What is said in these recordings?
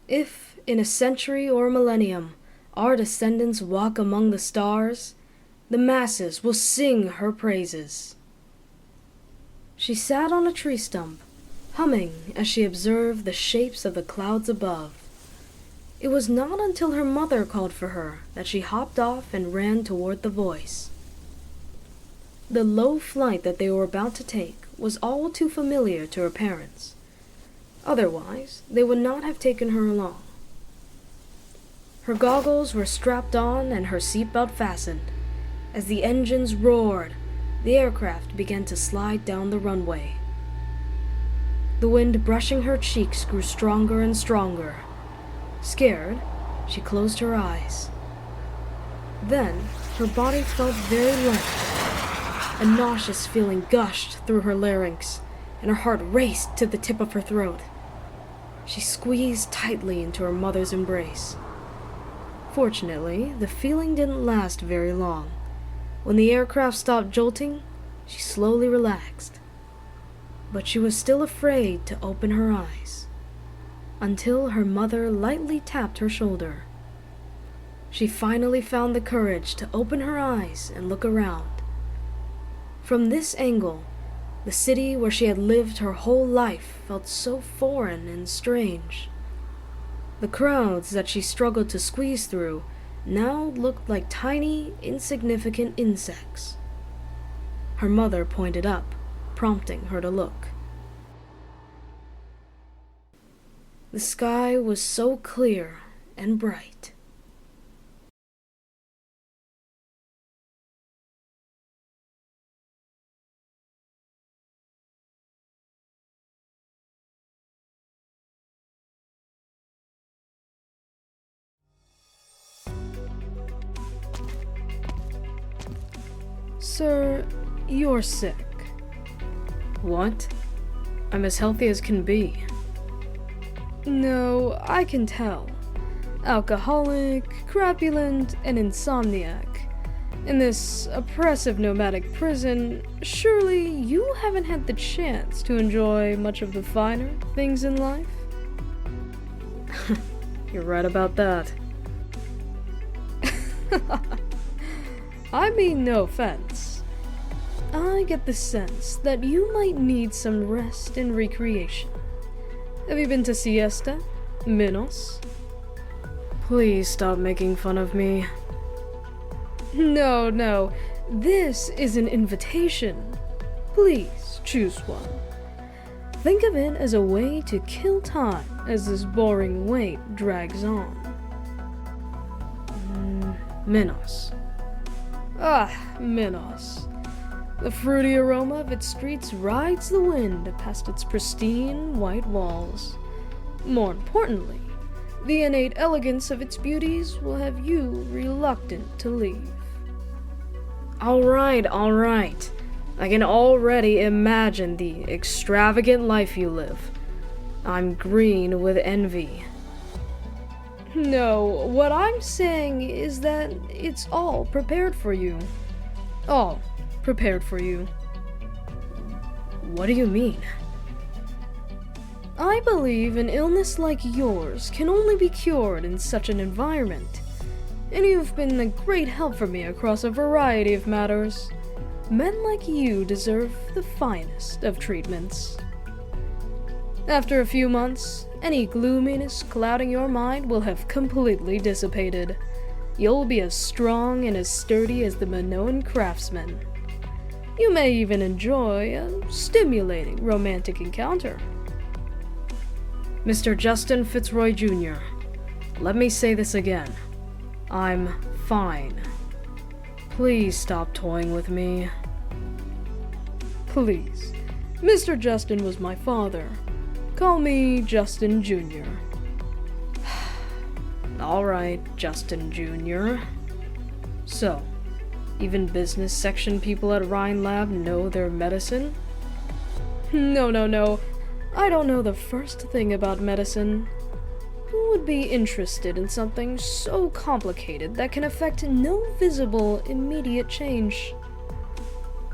If, in a century or millennium, our descendants walk among the stars, the masses will sing her praises." She sat on a tree stump, humming as she observed the shapes of the clouds above. It was not until her mother called for her that she hopped off and ran toward the voice. The low flight that they were about to take was all too familiar to her parents. Otherwise, they would not have taken her along. Her goggles were strapped on and her seatbelt fastened. As the engines roared, the aircraft began to slide down the runway. The wind brushing her cheeks grew stronger and stronger. Scared, she closed her eyes. Then, her body felt very light. A nauseous feeling gushed through her larynx, and her heart raced to the tip of her throat. She squeezed tightly into her mother's embrace. Fortunately, the feeling didn't last very long. When the aircraft stopped jolting, she slowly relaxed. But she was still afraid to open her eyes, until her mother lightly tapped her shoulder. She finally found the courage to open her eyes and look around. From this angle, the city where she had lived her whole life felt so foreign and strange. The crowds that she struggled to squeeze through now looked like tiny, insignificant insects. Her mother pointed up, prompting her to look. The sky was so clear and bright. "Sir, you're sick." "What? I'm as healthy as can be." "No, I can tell. Alcoholic, crapulent, and insomniac. In this oppressive nomadic prison, surely you haven't had the chance to enjoy much of the finer things in life?" "You're right about that." I mean no offense. I get the sense that you might need some rest and recreation. Have you been to Siesta? Minos? Please stop making fun of me. No. This is an invitation. Please choose one. Think of it as a way to kill time as this boring wait drags on. Minos. Minos. The fruity aroma of its streets rides the wind past its pristine white walls. More importantly, the innate elegance of its beauties will have you reluctant to leave. All right. I can already imagine the extravagant life you live. I'm green with envy. No, what I'm saying is that it's all prepared for you. All prepared for you. What do you mean? I believe an illness like yours can only be cured in such an environment. And you've been a great help for me across a variety of matters. Men like you deserve the finest of treatments. After a few months, any gloominess clouding your mind will have completely dissipated. You'll be as strong and as sturdy as the Minoan craftsman. You may even enjoy a stimulating romantic encounter. Mr. Justin Fitzroy Jr., let me say this again. I'm fine. Please stop toying with me. Please. Mr. Justin was my father. Call me Justin Jr. All right, Justin Jr. So, even business section people at Rhine Lab know their medicine? No. I don't know the first thing about medicine. Who would be interested in something so complicated that can affect no visible, immediate change?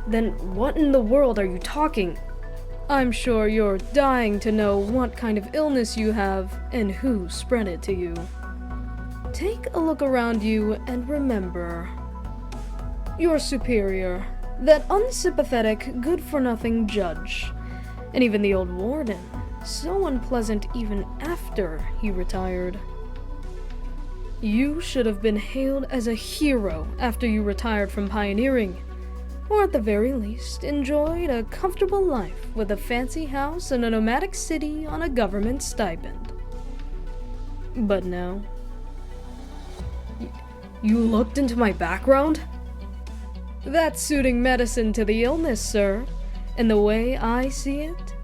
Then what in the world are you talking? I'm sure you're dying to know what kind of illness you have and who spread it to you. Take a look around you and remember, your superior, that unsympathetic, good-for-nothing judge, and even the old warden, so unpleasant even after he retired. You should have been hailed as a hero after you retired from pioneering, or at the very least enjoyed a comfortable life with a fancy house in a nomadic city on a government stipend. But no. You looked into my background? That's suiting medicine to the illness, sir, and the way I see it,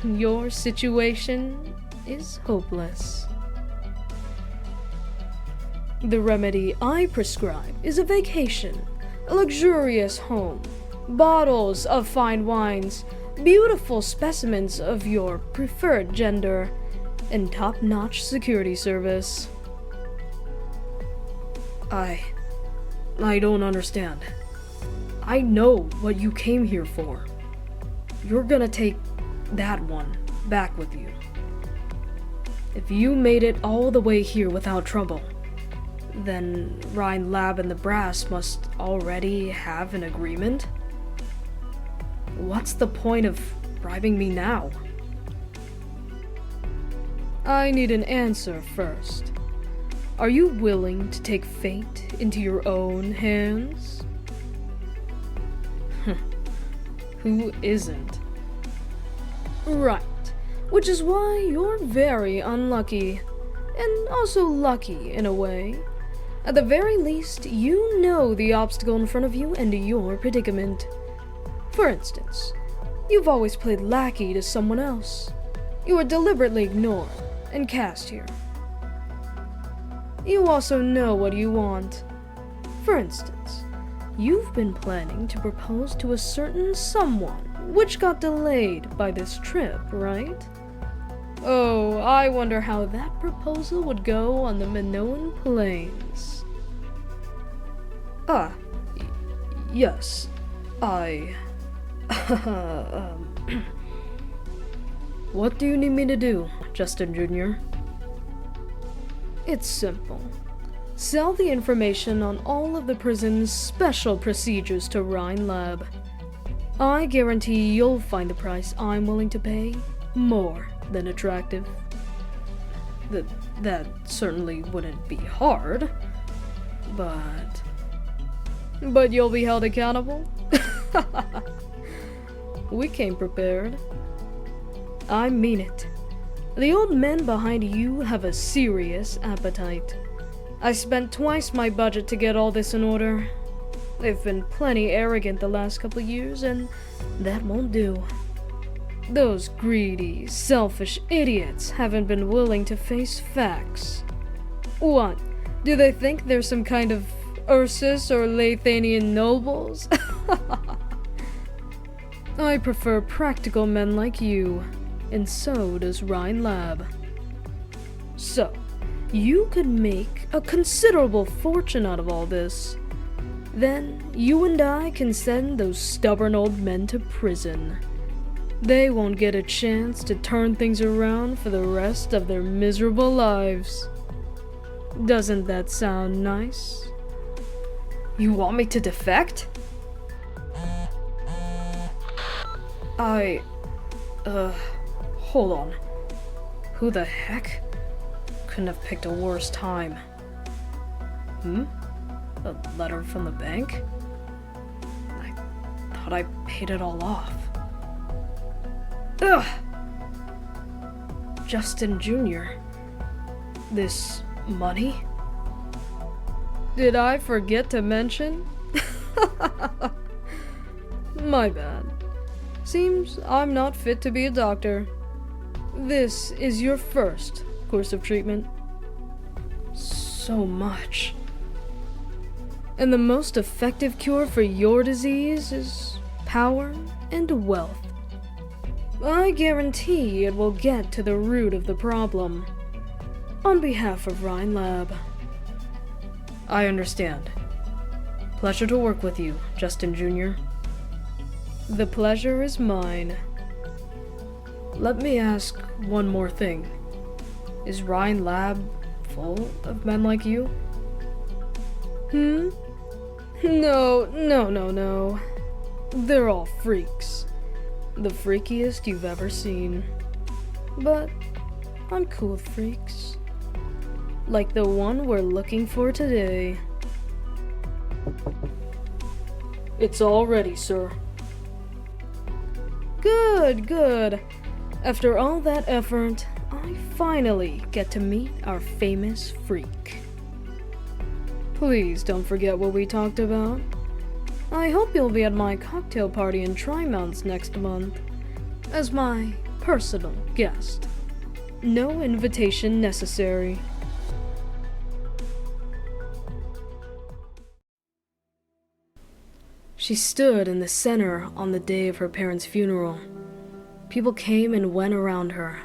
your situation is hopeless. The remedy I prescribe is a vacation, a luxurious home, bottles of fine wines, beautiful specimens of your preferred gender, and top-notch security service. I don't understand. I know what you came here for. You're gonna take that one back with you. If you made it all the way here without trouble, then Rhine Lab and the Brass must already have an agreement? What's the point of bribing me now? I need an answer first. Are you willing to take fate into your own hands? Who isn't? Right, which is why you're very unlucky, and also lucky in a way. At the very least, you know the obstacle in front of you and your predicament. For instance, you've always played lackey to someone else. You were deliberately ignored and cast here. You also know what you want. For instance, you've been planning to propose to a certain someone, which got delayed by this trip, right? Oh, I wonder how that proposal would go on the Minoan Plains. Yes, What do you need me to do, Justin Jr.? It's simple. Sell the information on all of the prison's special procedures to Rhine Lab. I guarantee you'll find the price I'm willing to pay more than attractive. That certainly wouldn't be hard, but you'll be held accountable? We came prepared. I mean it. The old men behind you have a serious appetite. I spent twice my budget to get all this in order. They've been plenty arrogant the last couple years, and that won't do. Those greedy, selfish idiots haven't been willing to face facts. What? Do they think they're some kind of Ursus or Lathanian nobles? I prefer practical men like you, and so does Rhine Lab. So, you could make a considerable fortune out of all this. Then, you and I can send those stubborn old men to prison. They won't get a chance to turn things around for the rest of their miserable lives. Doesn't that sound nice? You want me to defect? Hold on. Who the heck? Couldn't have picked a worse time. A letter from the bank? I thought I paid it all off. Ugh! Justin Jr. This money? Did I forget to mention? My bad. Seems I'm not fit to be a doctor. This is your first course of treatment. So much. And the most effective cure for your disease is power and wealth. I guarantee it will get to the root of the problem. On behalf of Rhine Lab. I understand. Pleasure to work with you, Justin Jr. The pleasure is mine. Let me ask one more thing. Is Rhine Lab full of men like you? No. They're all freaks. The freakiest you've ever seen. But I'm cool with freaks. Like the one we're looking for today. It's all ready, sir. Good. After all that effort, I finally get to meet our famous freak. Please don't forget what we talked about. I hope you'll be at my cocktail party in Trimounts next month, as my personal guest. No invitation necessary. She stood in the center on the day of her parents' funeral. People came and went around her.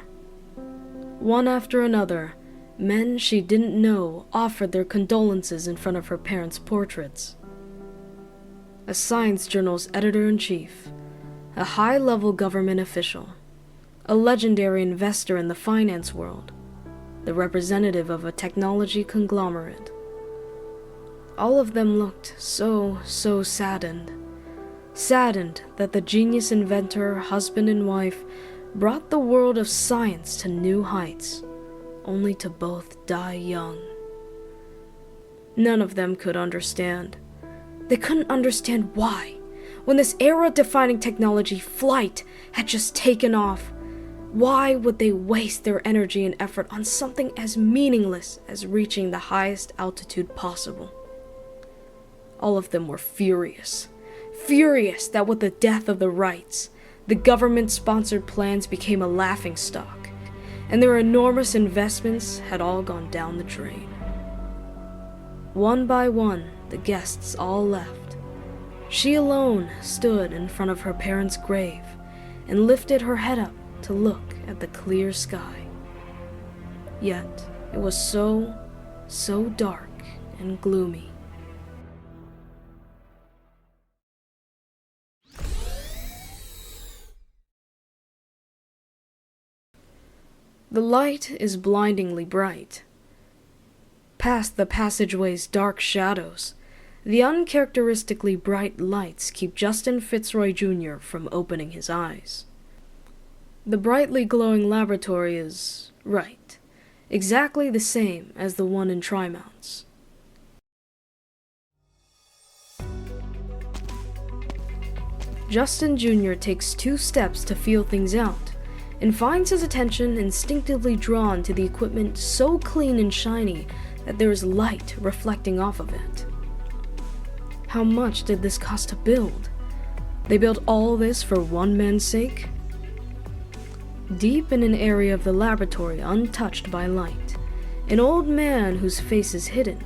One after another, men she didn't know offered their condolences in front of her parents' portraits. A science journal's editor-in-chief, a high-level government official, a legendary investor in the finance world, the representative of a technology conglomerate. All of them looked so saddened. Saddened that the genius inventor, husband and wife brought the world of science to new heights, only to both die young. None of them could understand. They couldn't understand why, when this era-defining technology, flight, had just taken off. Why would they waste their energy and effort on something as meaningless as reaching the highest altitude possible? All of them were furious. Furious that with the death of the Wrights, the government-sponsored plans became a laughingstock, and their enormous investments had all gone down the drain. One by one, the guests all left. She alone stood in front of her parents' grave and lifted her head up to look at the clear sky. Yet it was so dark and gloomy. The light is blindingly bright. Past the passageway's dark shadows, the uncharacteristically bright lights keep Justin Fitzroy Jr. from opening his eyes. The brightly glowing laboratory is right, exactly the same as the one in Trimounts. Justin Jr. takes 2 steps to feel things out, and finds his attention instinctively drawn to the equipment so clean and shiny that there is light reflecting off of it. How much did this cost to build? They built all this for one man's sake? Deep in an area of the laboratory untouched by light, an old man whose face is hidden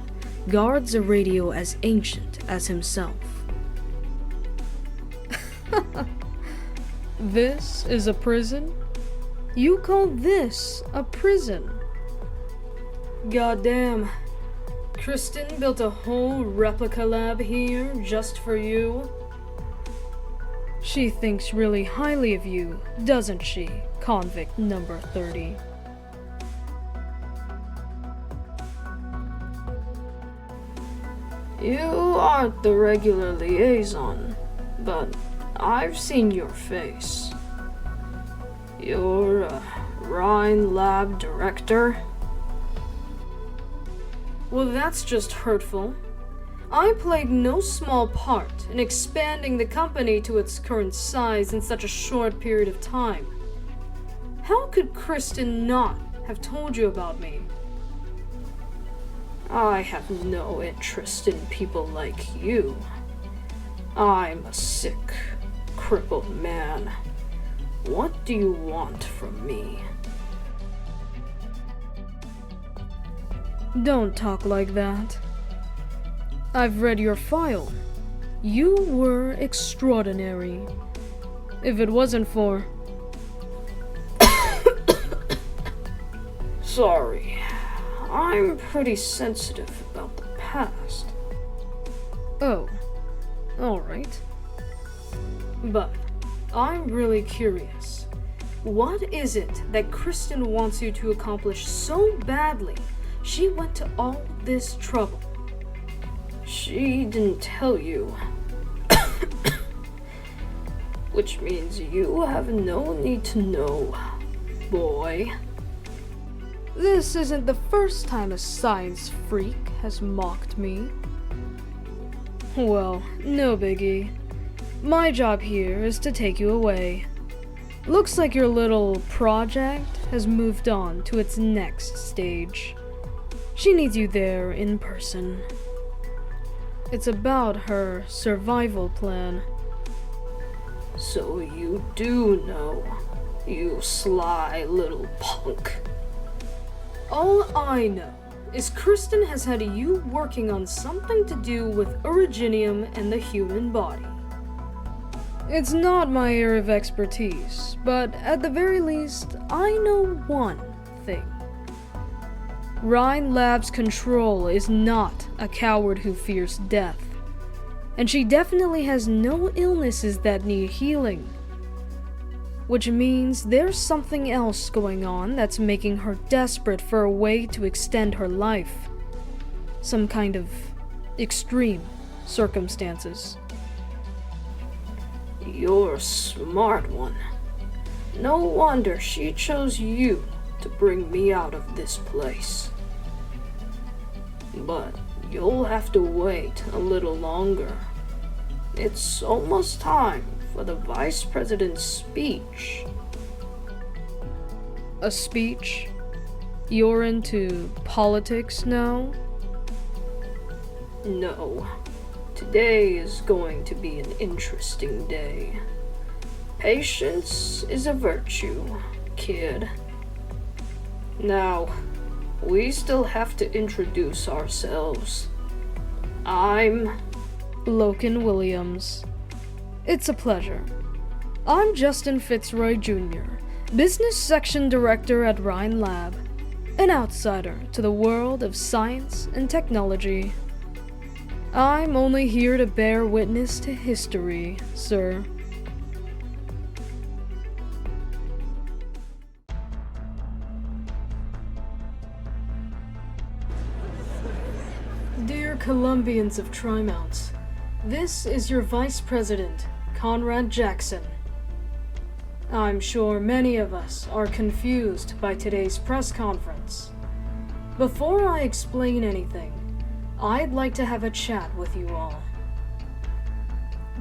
guards a radio as ancient as himself. This is a prison? You call this a prison? Goddamn. Kristen built a whole replica lab here just for you? She thinks really highly of you, doesn't she, convict number 30? You aren't the regular liaison, but I've seen your face. You're a Rhine Lab director? Well, that's just hurtful. I played no small part in expanding the company to its current size in such a short period of time. How could Kristen not have told you about me? I have no interest in people like you. I'm a sick, crippled man. What do you want from me? Don't talk like that. I've read your file. You were extraordinary. If it wasn't for... Sorry. I'm pretty sensitive about the past. Oh, alright. But I'm really curious. What is it that Kristen wants you to accomplish so badly she went to all this trouble? She didn't tell you. Which means you have no need to know, boy. This isn't the first time a science freak has mocked me. Well, no biggie. My job here is to take you away. Looks like your little project has moved on to its next stage. She needs you there in person. It's about her survival plan. So you do know, you sly little punk. All I know is Kristen has had you working on something to do with originium and the human body. It's not my area of expertise, but at the very least, I know one thing. Rhine Lab's control is not a coward who fears death, and she definitely has no illnesses that need healing. Which means there's something else going on that's making her desperate for a way to extend her life. Some kind of extreme circumstances. You're a smart one. No wonder she chose you to bring me out of this place. But you'll have to wait a little longer. It's almost time for the Vice President's speech. A speech? You're into politics now? No. Today is going to be an interesting day. Patience is a virtue, kid. Now, we still have to introduce ourselves. I'm Loken Williams. It's a pleasure. I'm Justin Fitzroy Jr., Business Section Director at Rhine Lab, an outsider to the world of science and technology. I'm only here to bear witness to history, sir. Dear Columbians of Trimounts, this is your Vice President, Conrad Jackson. I'm sure many of us are confused by today's press conference. Before I explain anything, I'd like to have a chat with you all.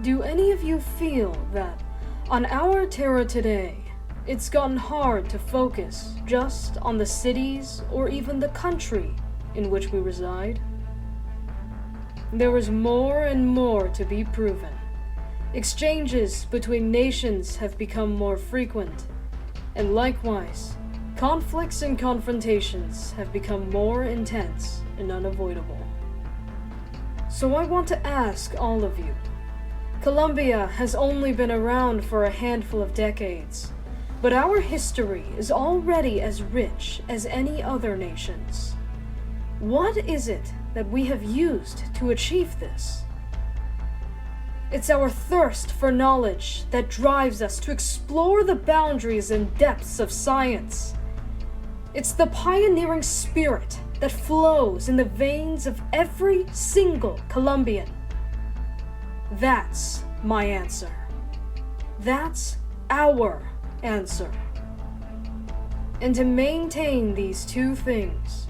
Do any of you feel that on our Terra today, it's gotten hard to focus just on the cities or even the country in which we reside? There is more and more to be proven. Exchanges between nations have become more frequent, and likewise, conflicts and confrontations have become more intense and unavoidable. So I want to ask all of you. Columbia has only been around for a handful of decades, but our history is already as rich as any other nation's. What is it that we have used to achieve this? It's our thirst for knowledge that drives us to explore the boundaries and depths of science. It's the pioneering spirit that flows in the veins of every single Columbian. That's my answer. That's our answer. And to maintain these two things,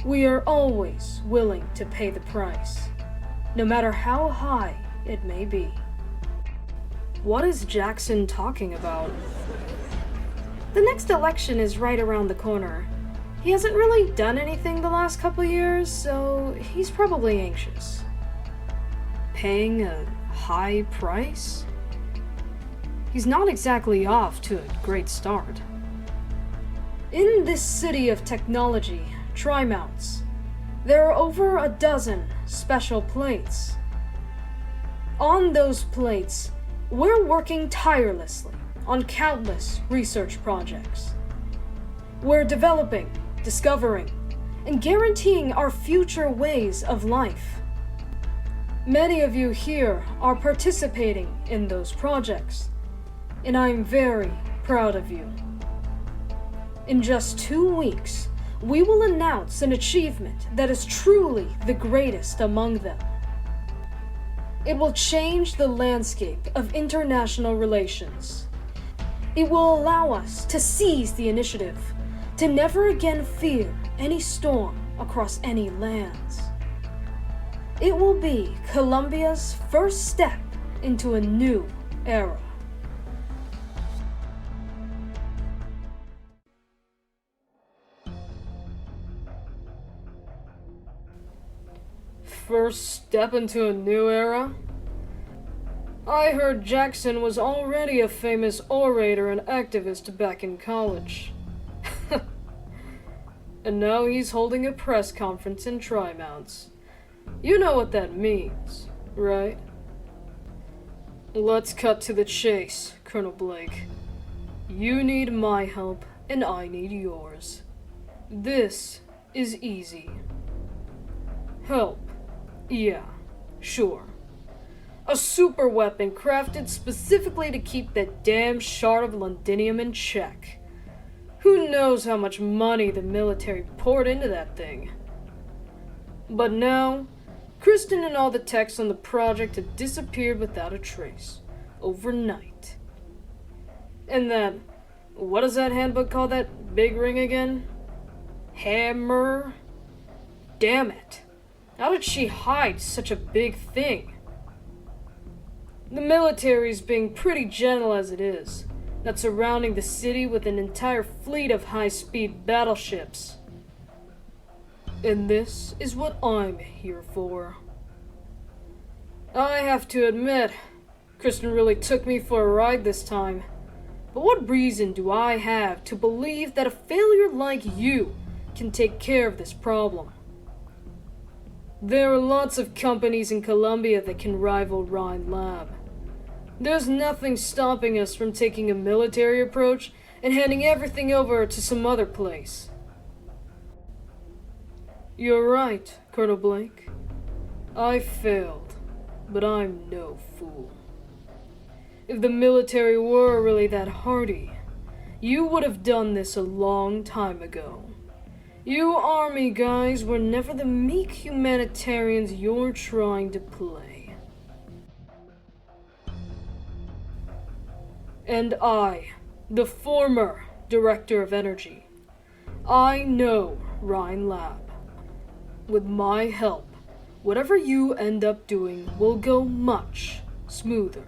we are always willing to pay the price, no matter how high it may be. What is Jackson talking about? The next election is right around the corner. He hasn't really done anything the last couple years, so he's probably anxious. Paying a high price? He's not exactly off to a great start. In this city of technology, Trimounts, there are over a dozen special plates. On those plates, we're working tirelessly on countless research projects. We're developing, discovering, and guaranteeing our future ways of life. Many of you here are participating in those projects, and I'm very proud of you. In just 2 weeks, we will announce an achievement that is truly the greatest among them. It will change the landscape of international relations. It will allow us to seize the initiative, to never again fear any storm across any lands. It will be Columbia's first step into a new era. First step into a new era? I heard Jackson was already a famous orator and activist back in college. And now he's holding a press conference in Trimounts. You know what that means, right? Let's cut to the chase, Colonel Blake. You need my help, and I need yours. This is easy. Help. Yeah, sure. A super weapon crafted specifically to keep that damn shard of Londinium in check. Who knows how much money the military poured into that thing? But now, Kristen and all the techs on the project had disappeared without a trace, overnight. And that, what does that handbook call that big ring again? Hammer? Damn it. How did she hide such a big thing? The military's being pretty gentle as it is, not surrounding the city with an entire fleet of high-speed battleships. And this is what I'm here for. I have to admit, Kristen really took me for a ride this time. But what reason do I have to believe that a failure like you can take care of this problem? There are lots of companies in Columbia that can rival Rhine Lab. There's nothing stopping us from taking a military approach and handing everything over to some other place. You're right, Colonel Blake. I failed, but I'm no fool. If the military were really that hardy, you would have done this a long time ago. You army guys were never the meek humanitarians you're trying to play. And I, the former Director of Energy, I know Rhine Lab. With my help, whatever you end up doing will go much smoother.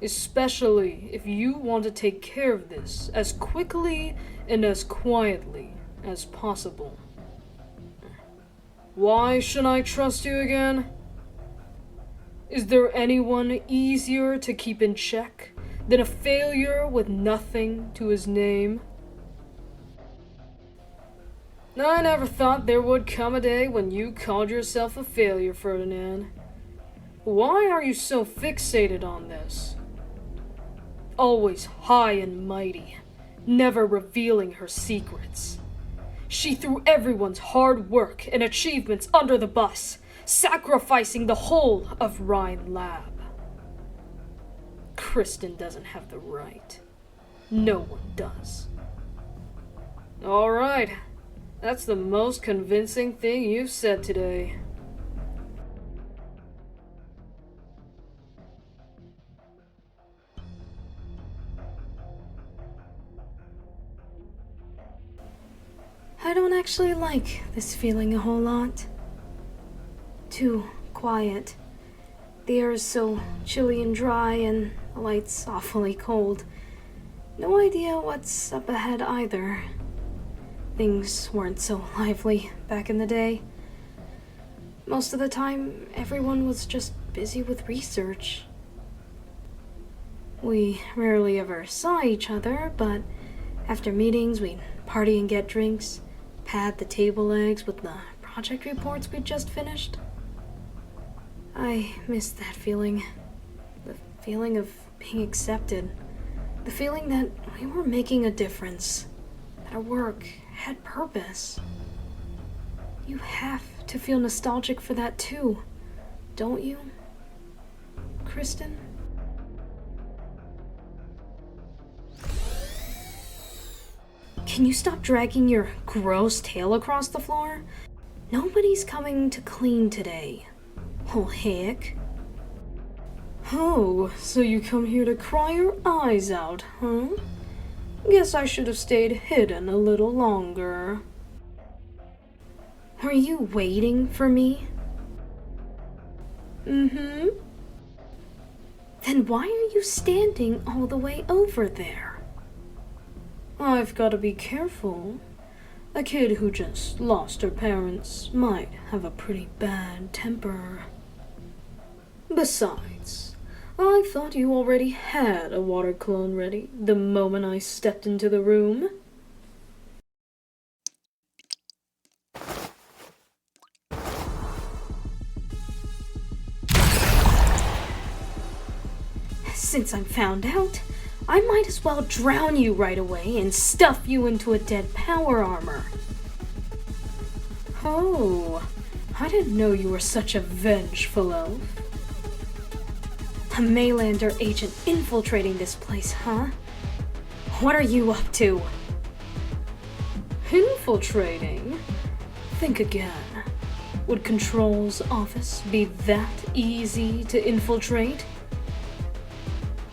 Especially if you want to take care of this as quickly and as quietly as possible. Why should I trust you again? Is there anyone easier to keep in check than a failure with nothing to his name? I never thought there would come a day when you called yourself a failure, Ferdinand. Why are you so fixated on this? Always high and mighty, never revealing her secrets. She threw everyone's hard work and achievements under the bus, sacrificing the whole of Rhine Lab. Kristen doesn't have the right. No one does. All right. That's the most convincing thing you've said today. I don't actually like this feeling a whole lot. Too quiet. The air is so chilly and dry, and the light's awfully cold. No idea what's up ahead either. Things weren't so lively back in the day. Most of the time, everyone was just busy with research. We rarely ever saw each other, but after meetings, we'd party and get drinks, pad the table legs with the project reports we'd just finished. I missed that feeling. The feeling of being accepted. The feeling that we were making a difference. That our work had purpose. You have to feel nostalgic for that too, don't you, Kristen? can you stop dragging your gross tail across the floor? Nobody's coming to clean today. Oh, heck. Oh, so you come here to cry your eyes out, huh? Guess I should have stayed hidden a little longer. Are you waiting for me? Mm-hmm. Then why are you standing all the way over there? I've got to be careful. A kid who just lost her parents might have a pretty bad temper. Besides, I thought you already had a water clone ready the moment I stepped into the room. Since I'm found out, I might as well drown you right away and stuff you into a dead power armor. Oh, I didn't know you were such a vengeful elf. A Maylander agent infiltrating this place, huh? What are you up to? Infiltrating? Think again. Would Control's office be that easy to infiltrate?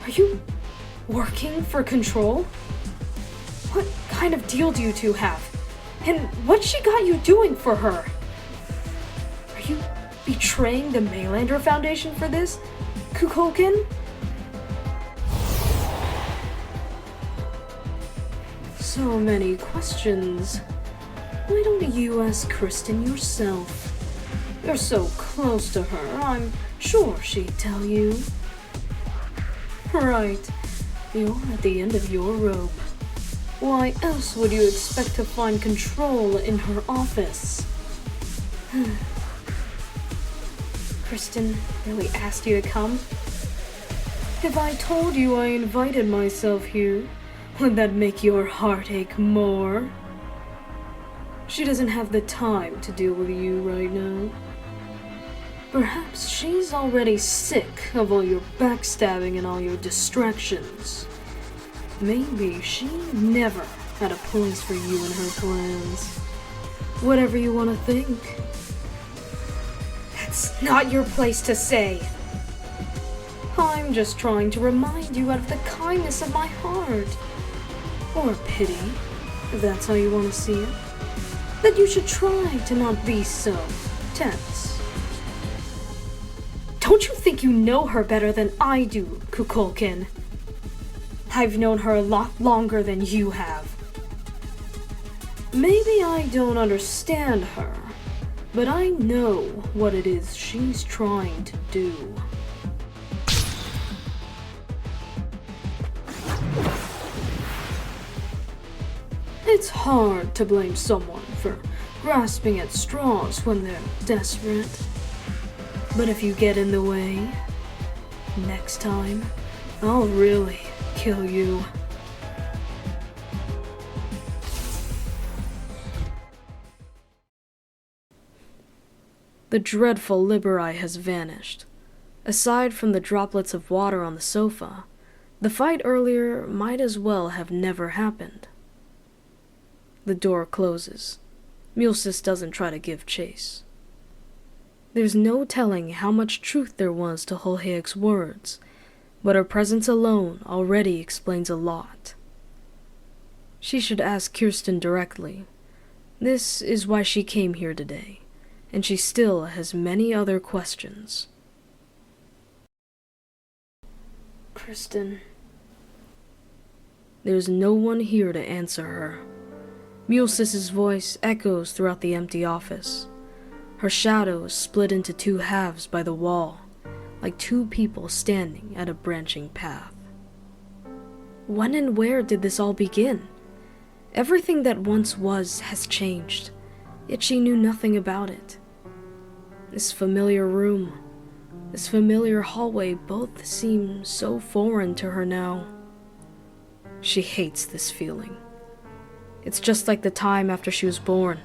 Are you working for Control? What kind of deal do you two have? And what's she got you doing for her? Are you betraying the Maylander Foundation for this, Kukulkan? So many questions. Why don't you ask Kristen yourself? You're so close to her, I'm sure she'd tell you. Right, you're at the end of your rope. Why else would you expect to find Control in her office? Kristen really asked you to come? If I told you I invited myself here, would that make your heart ache more? She doesn't have the time to deal with you right now. Perhaps she's already sick of all your backstabbing and all your distractions. Maybe she never had a place for you in her plans. Whatever you want to think. That's not your place to say. I'm just trying to remind you out of the kindness of my heart. Or pity, if that's how you want to see it. That you should try to not be so tense. Don't you think you know her better than I do, Kukulkan? I've known her a lot longer than you have. Maybe I don't understand her, but I know what it is she's trying to do. It's hard to blame someone for grasping at straws when they're desperate. But if you get in the way, next time, I'll really kill you. The dreadful Liberi has vanished. Aside from the droplets of water on the sofa, the fight earlier might as well have never happened. The door closes. Muelsyse doesn't try to give chase. There's no telling how much truth there was to Holheic's words, but her presence alone already explains a lot. She should ask Kirsten directly. This is why she came here today, and she still has many other questions. Kristen. There's no one here to answer her. Muelsyse's voice echoes throughout the empty office. Her shadow is split into two halves by the wall, like two people standing at a branching path. When and where did this all begin? Everything that once was has changed, yet she knew nothing about it. This familiar room, this familiar hallway both seem so foreign to her now. She hates this feeling. It's just like the time after she was born,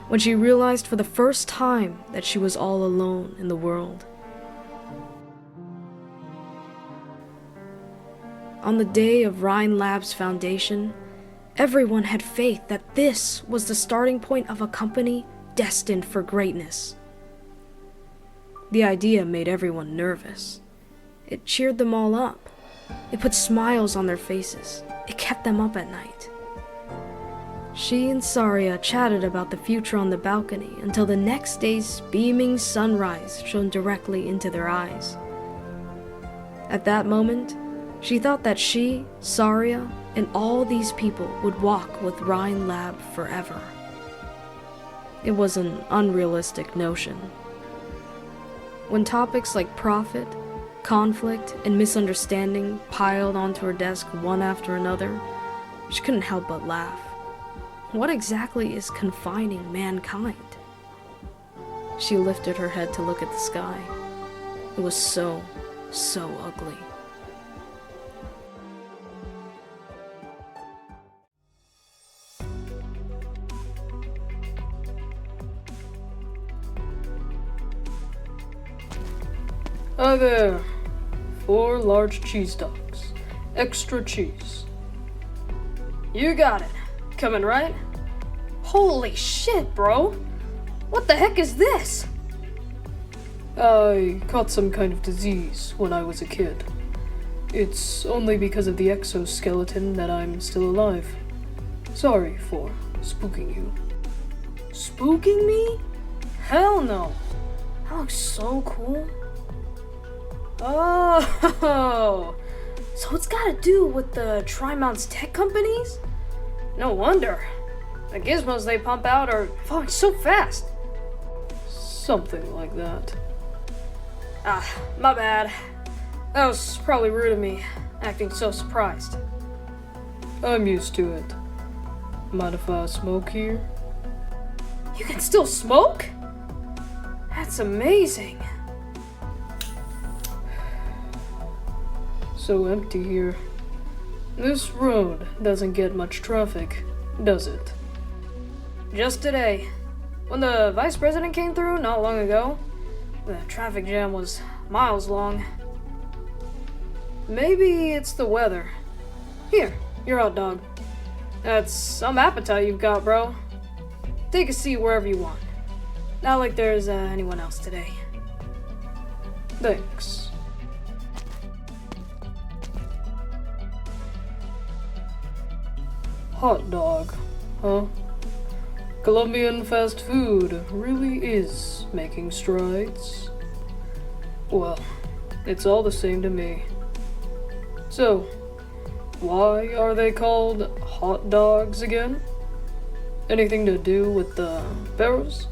when she realized for the first time that she was all alone in the world. On the day of Rhine Lab's foundation, Everyone had faith that this was the starting point of a company destined for greatness. The idea made everyone nervous. It cheered them all up. It put smiles on their faces. It kept them up at night. She and Saria chatted about the future on the balcony until the next day's beaming sunrise shone directly into their eyes. At that moment, she thought that she, Saria, and all these people would walk with Rhine Lab forever. It was an unrealistic notion. When topics like profit, conflict, and misunderstanding piled onto her desk one after another, she couldn't help but laugh. What exactly is confining mankind? She lifted her head to look at the sky. It was so ugly. Hi there. 4 large cheese dogs. Extra cheese. You got it. Coming right? Holy shit, bro. What the heck is this? I caught some kind of disease when I was a kid. It's only because of the exoskeleton that I'm still alive. Sorry for spooking you. Spooking me? Hell no. That looks so cool. Oh, so it's got to do with the Trimounts tech companies? No wonder. The gizmos they pump out are falling so fast. Something like that. My bad. That was probably rude of me, acting so surprised. I'm used to it. Mind if I smoke here? You can still smoke? That's amazing. So empty here. This road doesn't get much traffic, does it? Just today, when the vice president came through not long ago, the traffic jam was miles long. Maybe it's the weather. Here, your hot dog. That's some appetite you've got, bro. Take a seat wherever you want. Not like there's anyone else today. Thanks. Hot dog, huh? Colombian fast food really is making strides. Well, it's all the same to me. So, why are they called hot dogs again? Anything to do with the barrels?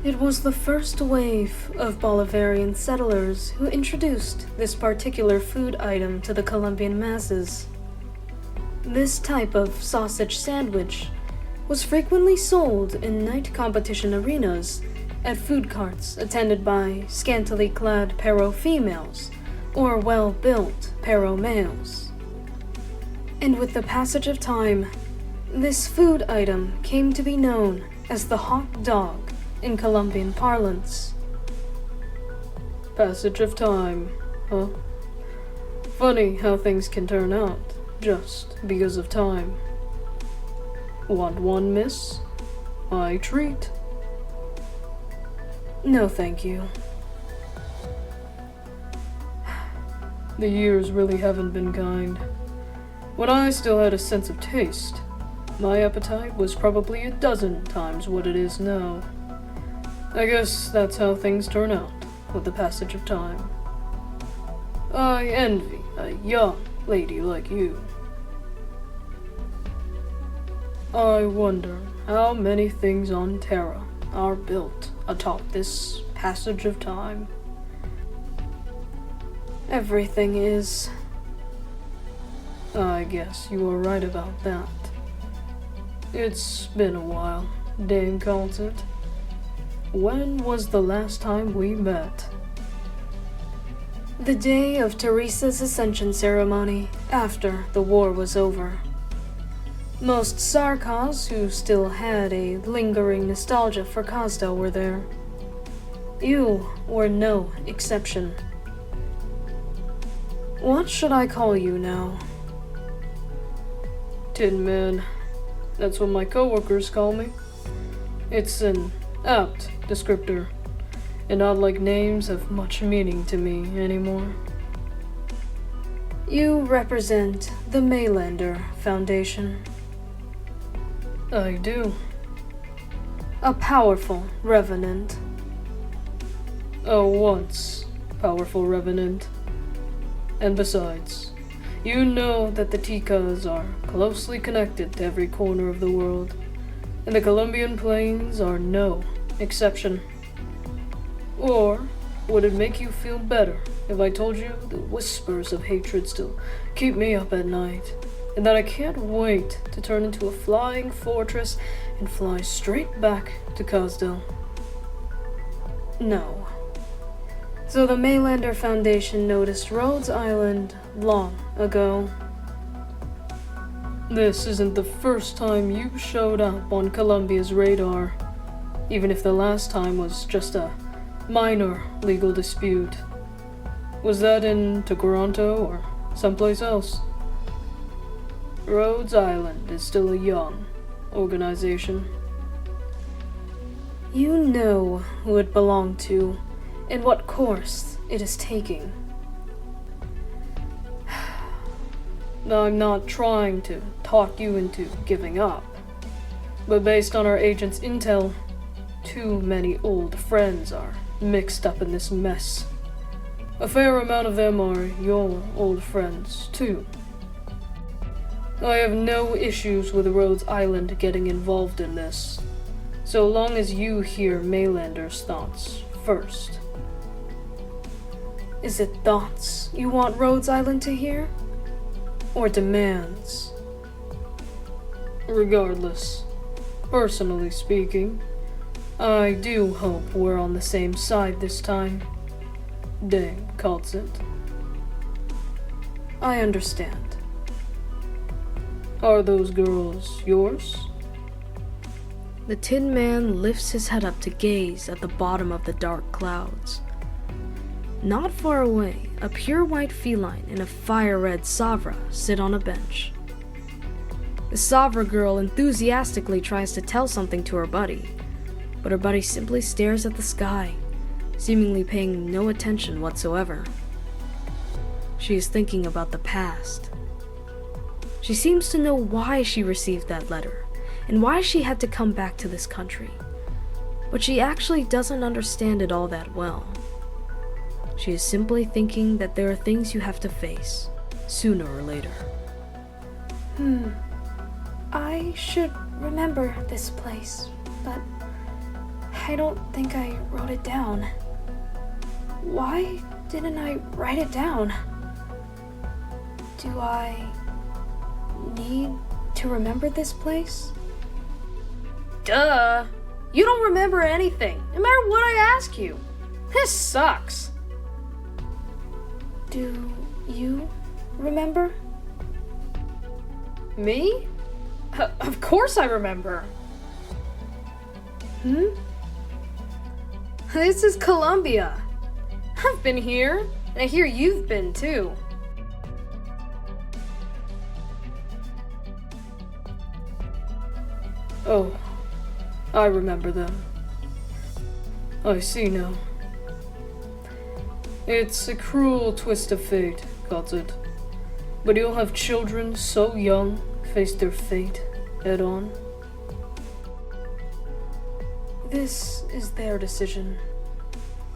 It was the first wave of Bolivarian settlers who introduced this particular food item to the Colombian masses. This type of sausage sandwich was frequently sold in night competition arenas at food carts attended by scantily clad Pero females or well-built Pero males. And with the passage of time, this food item came to be known as the hot dog in Colombian parlance. Passage of time, huh? Funny how things can turn out just because of time. Want one, miss? I treat. No, thank you. The years really haven't been kind. When I still had a sense of taste, my appetite was probably a dozen times what it is now. I guess that's how things turn out with the passage of time. I envy a young lady like you. I wonder how many things on Terra are built atop this passage of time. Everything is. I guess you are right about that. It's been a while, Dame Kal'tsit. When was the last time we met? The day of Teresa's ascension ceremony, after the war was over. Most Sarkaz who still had a lingering nostalgia for Kazda were there. You were no exception. What should I call you now? Tin Man. That's what my coworkers call me. It's an apt descriptor, and odd-like names have much meaning to me anymore. You represent the Maylander Foundation. I do. A powerful revenant. A once powerful revenant. And besides, you know that the Tikas are closely connected to every corner of the world, and the Colombian Plains are no exception. Or would it make you feel better if I told you the whispers of hatred still keep me up at night, and that I can't wait to turn into a flying fortress and fly straight back to Kazdel? No. So the Maylander Foundation noticed Rhodes Island long ago. This isn't the first time you showed up on Columbia's radar, even if the last time was just a minor legal dispute. Was that in Toronto or someplace else? Rhodes Island is still a young organization. You know who it belonged to and what course it is taking. Now, I'm not trying to talk you into giving up, but based on our agent's intel, too many old friends are mixed up in this mess. A fair amount of them are your old friends, too. I have no issues with Rhodes Island getting involved in this, so long as you hear Maylander's thoughts first. Is it thoughts you want Rhodes Island to hear? Or demands? Regardless, personally speaking, I do hope we're on the same side this time. Dame Kal'tsit. I understand. Are those girls yours? The Tin Man lifts his head up to gaze at the bottom of the dark clouds. Not far away, a pure white feline and a fire-red Savra sit on a bench. The Savra girl enthusiastically tries to tell something to her buddy, but her buddy simply stares at the sky, seemingly paying no attention whatsoever. She is thinking about the past. She seems to know why she received that letter, and why she had to come back to this country, but she actually doesn't understand it all that well. She is simply thinking that there are things you have to face, sooner or later. I should remember this place, but I don't think I wrote it down. Why didn't I write it down? Do I need to remember this place? Duh! You don't remember anything, no matter what I ask you. This sucks. Do you remember? Me? Of course I remember. This is Colombia. I've been here, and I hear you've been too. Oh, I remember them. I see now. It's a cruel twist of fate, Kal'tsit. But you'll have children so young face their fate head on. This is their decision.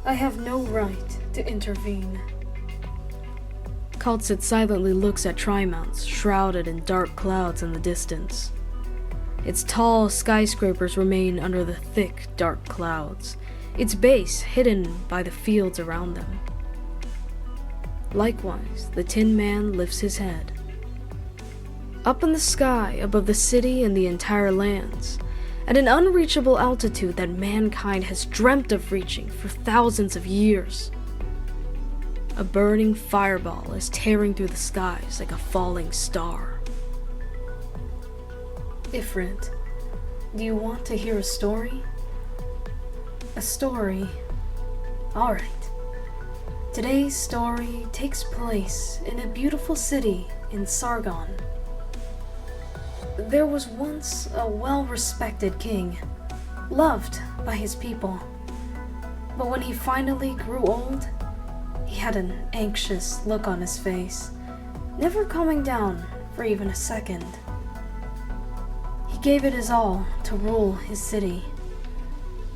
I have no right to intervene. Kal'tsit silently looks at Trimounts, shrouded in dark clouds in the distance. Its tall skyscrapers remain under the thick, dark clouds, its base hidden by the fields around them. Likewise, the Tin Man lifts his head. Up in the sky, above the city and the entire lands, at an unreachable altitude that mankind has dreamt of reaching for thousands of years, a burning fireball is tearing through the skies like a falling star. Ifrit, do you want to hear a story? A story? Alright. Today's story takes place in a beautiful city in Sargon. There was once a well-respected king, loved by his people. But when he finally grew old, he had an anxious look on his face, never calming down for even a second. He gave it his all to rule his city,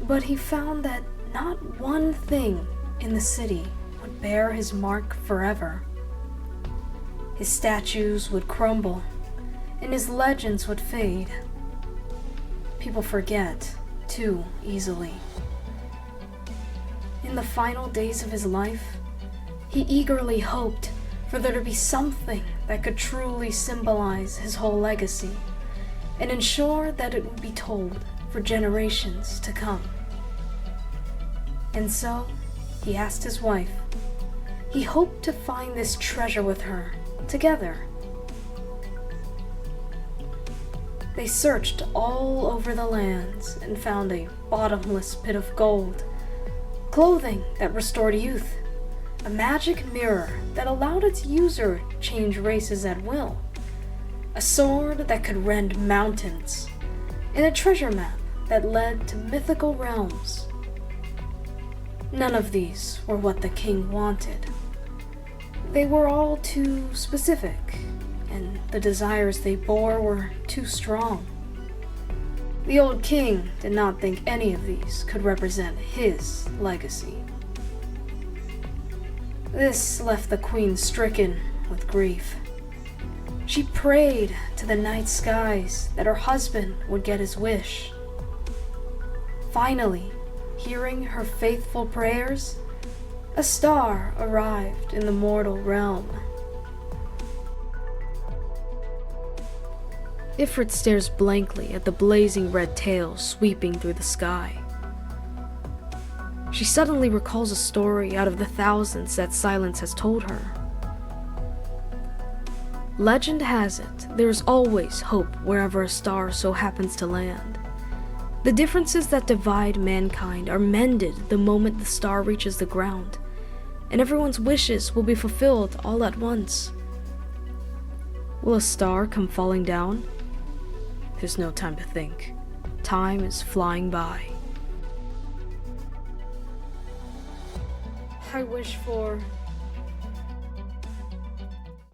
but he found that not one thing in the city would bear his mark forever. His statues would crumble, and his legends would fade. People forget too easily. In the final days of his life, he eagerly hoped for there to be something that could truly symbolize his whole legacy and ensure that it would be told for generations to come. And so, he asked his wife. He hoped to find this treasure with her, together. They searched all over the lands and found a bottomless pit of gold, clothing that restored youth, a magic mirror that allowed its user to change races at will, a sword that could rend mountains, and a treasure map that led to mythical realms. None of these were what the king wanted. They were all too specific, and the desires they bore were too strong. The old king did not think any of these could represent his legacy. This left the queen stricken with grief. She prayed to the night skies that her husband would get his wish. Finally, hearing her faithful prayers, a star arrived in the mortal realm. Ifrit stares blankly at the blazing red tail sweeping through the sky. She suddenly recalls a story out of the thousands that silence has told her. Legend has it, there is always hope wherever a star so happens to land. The differences that divide mankind are mended the moment the star reaches the ground, and everyone's wishes will be fulfilled all at once. Will a star come falling down? There's no time to think. Time is flying by. I wish for